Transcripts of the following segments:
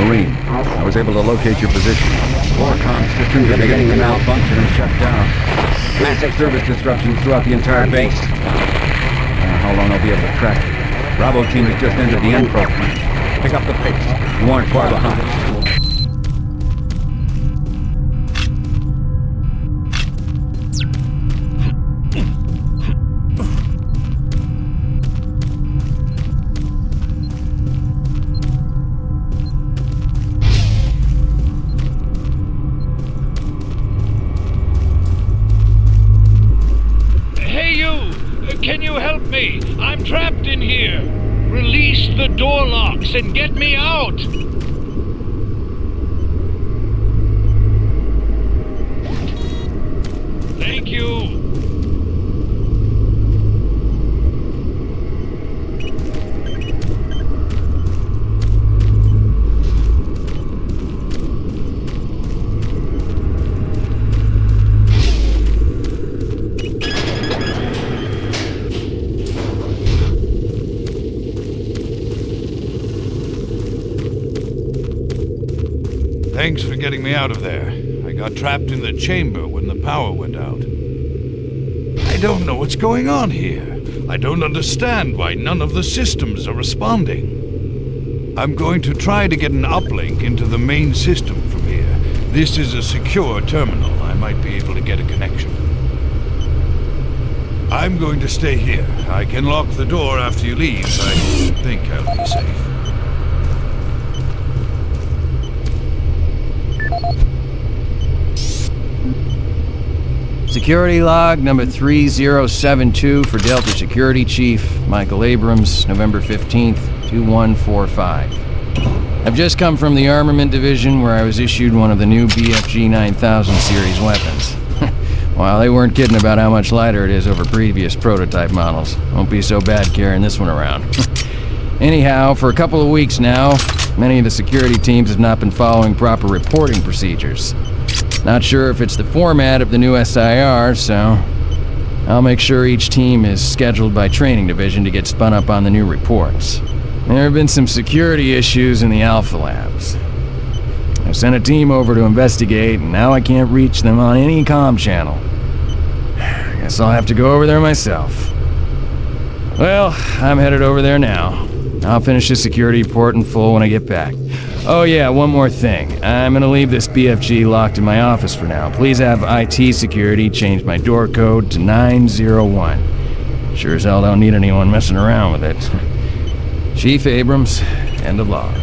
Marine, I was able to locate your position. Core comm systems are beginning to malfunction and shut down. Massive service disruptions throughout the entire base. I don't know how long I'll be able to track it. Bravo team has just entered the N-Pro plant. Pick up the pace. You aren't far behind. Can you help me? I'm trapped in here. Release the door locks and get me out. Thank you. Thanks for getting me out of there. I got trapped in the chamber when the power went out. I don't know what's going on here. I don't understand why none of the systems are responding. I'm going to try to get an uplink into the main system from here. This is a secure terminal. I might be able to get a connection. I'm going to stay here. I can lock the door after you leave. I think I'll be safe. Security log number 3072 for Delta Security Chief Michael Abrams, November 15th, 2145. I've just come from the Armament Division where I was issued one of the new BFG 9000 series weapons. Wow, they weren't kidding about how much lighter it is over previous prototype models. Won't be so bad carrying this one around. Anyhow, for a couple of weeks now, many of the security teams have not been following proper reporting procedures. Not sure if it's the format of the new SIR, so I'll make sure each team is scheduled by Training Division to get spun up on the new reports. There have been some security issues in the Alpha Labs. I sent a team over to investigate, and now I can't reach them on any comm channel. Guess I'll have to go over there myself. Well, I'm headed over there now. I'll finish the security report in full when I get back. Oh yeah, one more thing. I'm gonna leave this BFG locked in my office for now. Please have IT security change my door code to 901. Sure as hell don't need anyone messing around with it. Chief Abrams, end of log.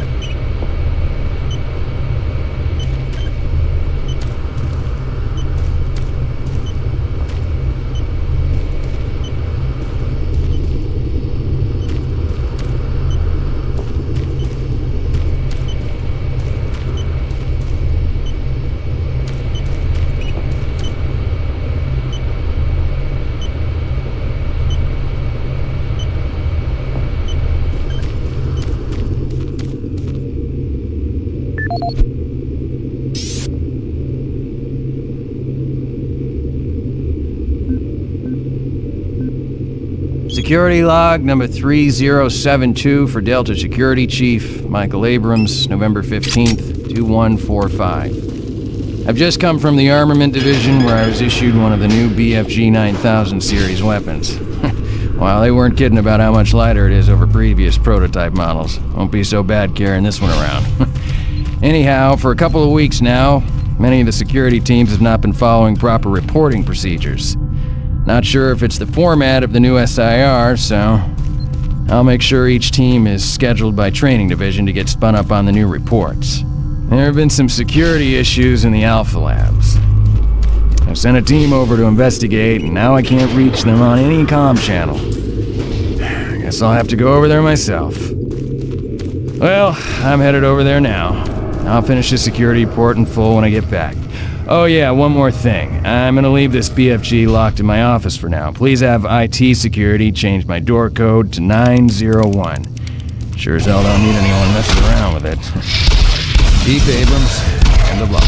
Security log number 3072 for Delta Security Chief Michael Abrams, November 15th, 2145. I've just come from the Armament Division where I was issued one of the new BFG 9000 series weapons. Wow, they weren't kidding about how much lighter it is over previous prototype models. Won't be so bad carrying this one around. Anyhow, for a couple of weeks now, many of the security teams have not been following proper reporting procedures. Not sure if it's the format of the new SIR, so I'll make sure each team is scheduled by Training Division to get spun up on the new reports. There have been some security issues in the Alpha Labs. I've sent a team over to investigate, and now I can't reach them on any comm channel. Guess I'll have to go over there myself. Well, I'm headed over there now. I'll finish the security report in full when I get back. Oh yeah, one more thing. I'm gonna leave this BFG locked in my office for now. Please have IT security change my door code to 901. Sure as hell don't need anyone messing around with it. Chief Abrams, end of log.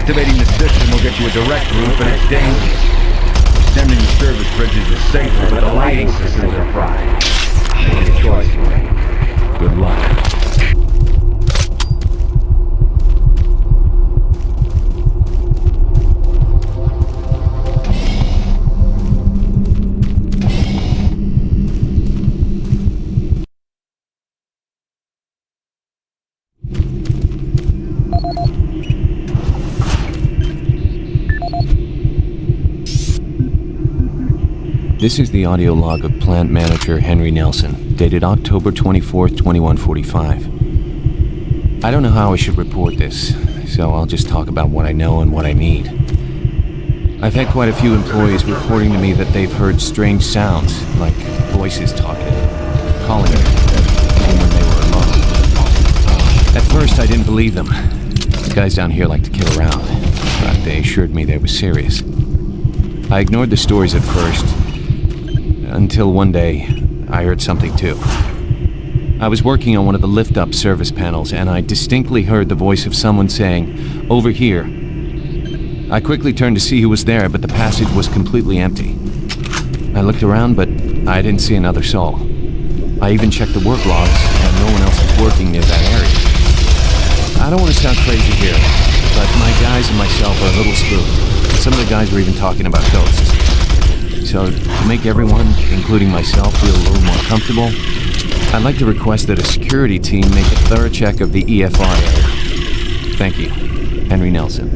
Activating the system will get you a direct route, but it's dangerous. Extending the service bridges is safer, but the lighting systems are fried. Make a choice, man. Good luck. This is the audio log of plant manager Henry Nelson, dated October 24th, 2145. I don't know how I should report this, so I'll just talk about what I know and what I need. I've had quite a few employees reporting to me that they've heard strange sounds, like voices talking, calling me, even when they were alone. At first, I didn't believe them. The guys down here like to kid around, but they assured me they were serious. I ignored the stories at first, until one day, I heard something too. I was working on one of the lift-up service panels, and I distinctly heard the voice of someone saying, "Over here." I quickly turned to see who was there, but the passage was completely empty. I looked around, but I didn't see another soul. I even checked the work logs, and no one else was working near that area. I don't want to sound crazy here, but my guys and myself are a little spooked. Some of the guys were even talking about ghosts. So, to make everyone, including myself, feel a little more comfortable, I'd like to request that a security team make a thorough check of the EFR area. Thank you. Henry Nelson.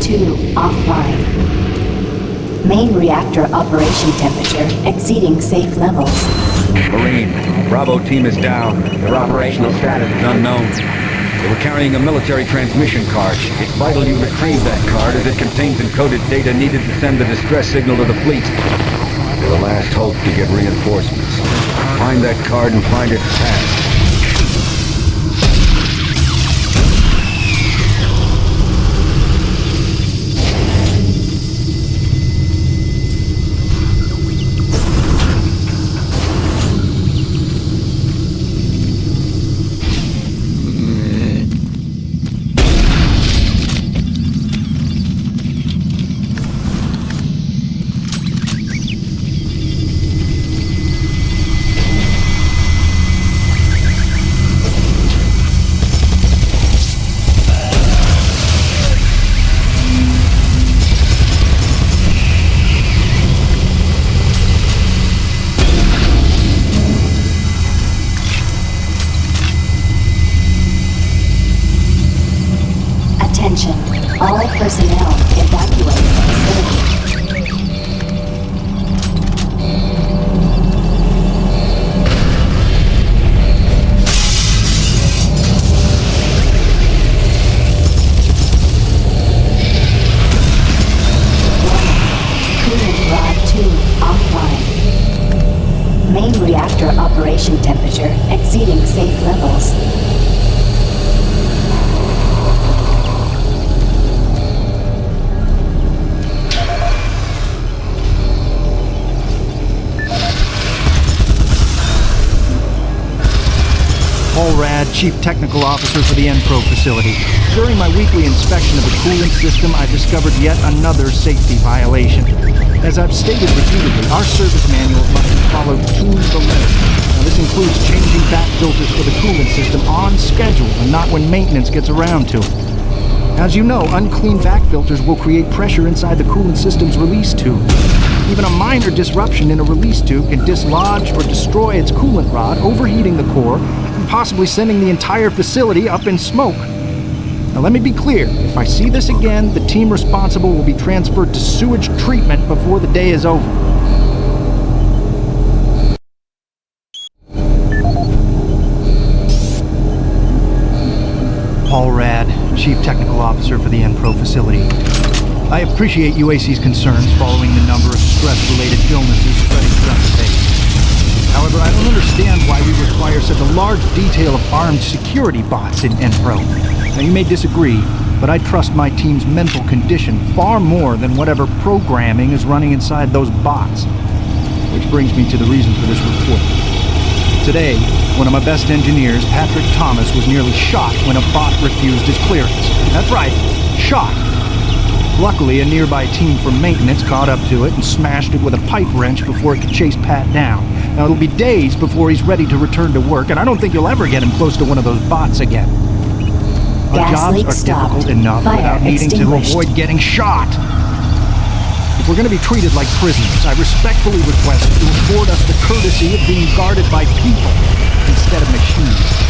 2 offline. Main reactor operation temperature exceeding safe levels. Marine, Bravo team is down. Their operational status is unknown. They were carrying a military transmission card. It's vital you retrieve that card as it contains encoded data needed to send the distress signal to the fleet. They're the last hope to get reinforcements. Find that card and find it fast. All personnel evacuate the facility. Coolant rod 2 offline. Main reactor operation temperature exceeding safe levels. Chief Technical Officer for the Enpro facility. During my weekly inspection of the cooling system, I discovered yet another safety violation. As I've stated repeatedly, our service manual must be followed to the letter. Now, this includes changing back filters for the coolant system on schedule and not when maintenance gets around to it. As you know, unclean vac filters will create pressure inside the coolant system's release tube. Even a minor disruption in a release tube can dislodge or destroy its coolant rod, overheating the core, and possibly sending the entire facility up in smoke. Now let me be clear, if I see this again, the team responsible will be transferred to sewage treatment before the day is over. Paul Rad, Chief Technical Officer for the Enpro facility. I appreciate UAC's concerns following the number of stress-related illnesses spreading throughout the base. However, I don't understand why we require such a large detail of armed security bots in Enpro. Now, you may disagree, but I trust my team's mental condition far more than whatever programming is running inside those bots. Which brings me to the reason for this report. Today, one of my best engineers, Patrick Thomas, was nearly shot when a bot refused his clearance. That's right, shot. Luckily, a nearby team from maintenance caught up to it and smashed it with a pipe wrench before it could chase Pat down. Now, it'll be days before he's ready to return to work, and I don't think you'll ever get him close to one of those bots again. Our jobs are difficult enough without needing to avoid getting shot. If we're going to be treated like prisoners, I respectfully request you afford us the courtesy of being guarded by people instead of machines.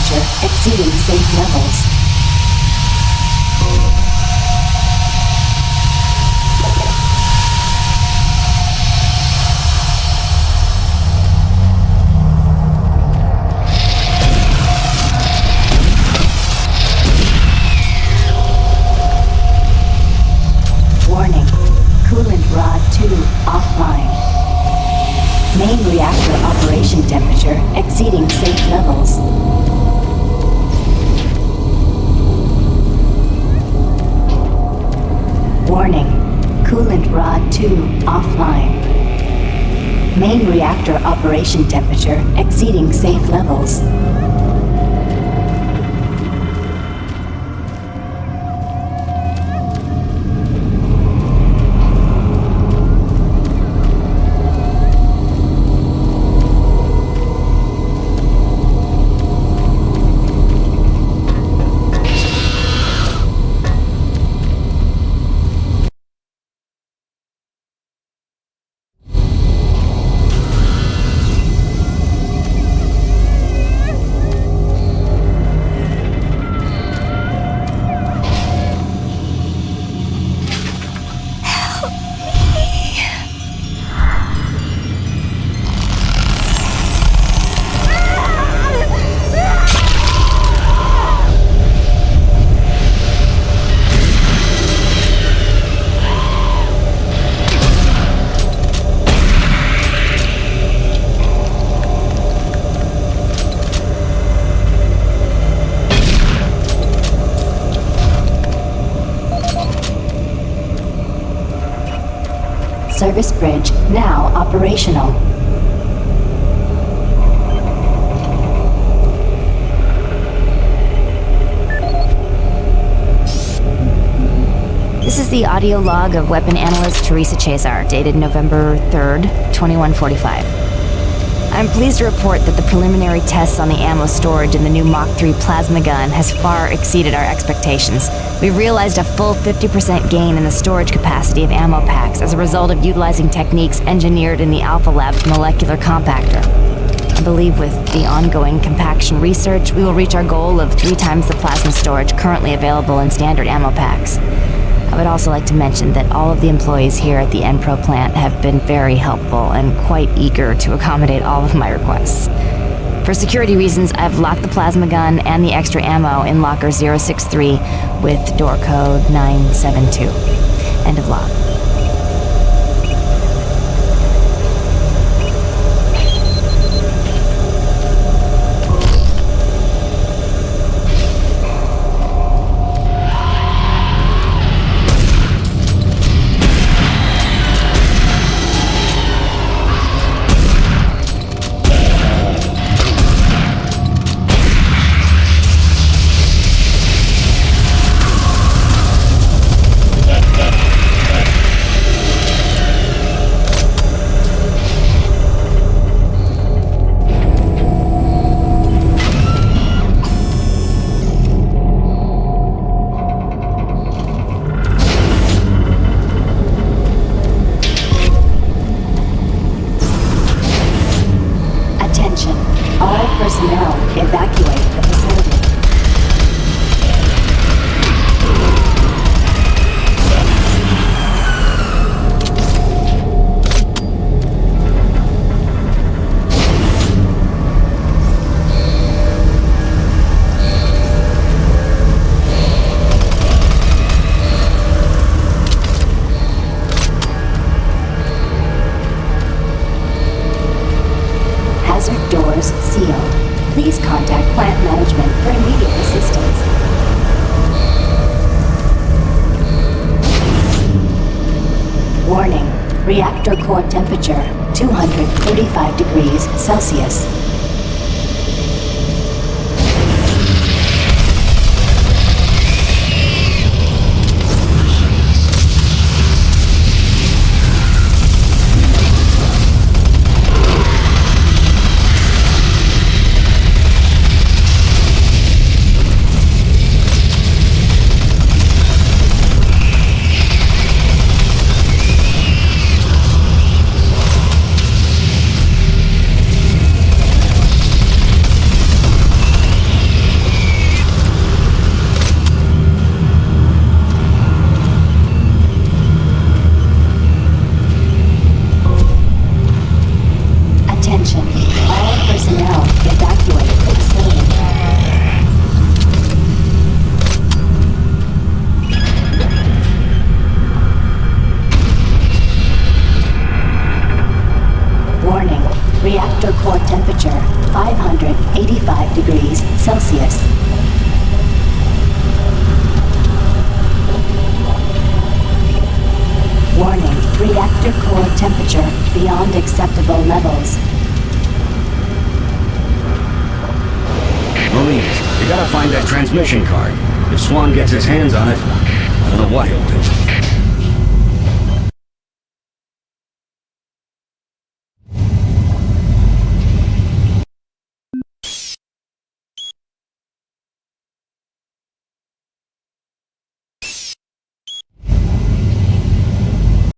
temperature exceeding safe levels. Warning, coolant rod 2 offline. Main reactor operation temperature exceeding safe levels. Warning, coolant rod 2 offline. Main reactor operation temperature exceeding safe levels. Service bridge now operational. This is the audio log of weapon analyst Teresa Chazar, dated November 3rd, 2145. I'm pleased to report that the preliminary tests on the ammo storage in the new Mach 3 plasma gun has far exceeded our expectations. We've realized a full 50% gain in the storage capacity of ammo packs as a result of utilizing techniques engineered in the Alpha Lab's molecular compactor. I believe with the ongoing compaction research, we will reach our goal of 3 times the plasma storage currently available in standard ammo packs. I would also like to mention that all of the employees here at the Enpro plant have been very helpful and quite eager to accommodate all of my requests. For security reasons, I've locked the plasma gun and the extra ammo in locker 063 with door code 972. End of log. Personnel, evacuate the facility. Hazard doors sealed. Please contact plant management for immediate assistance. Warning, reactor core temperature 235 degrees Celsius. beyond acceptable levels. Marines, you gotta find that transmission card. If Swan gets his hands on it, I don't know what he'll do.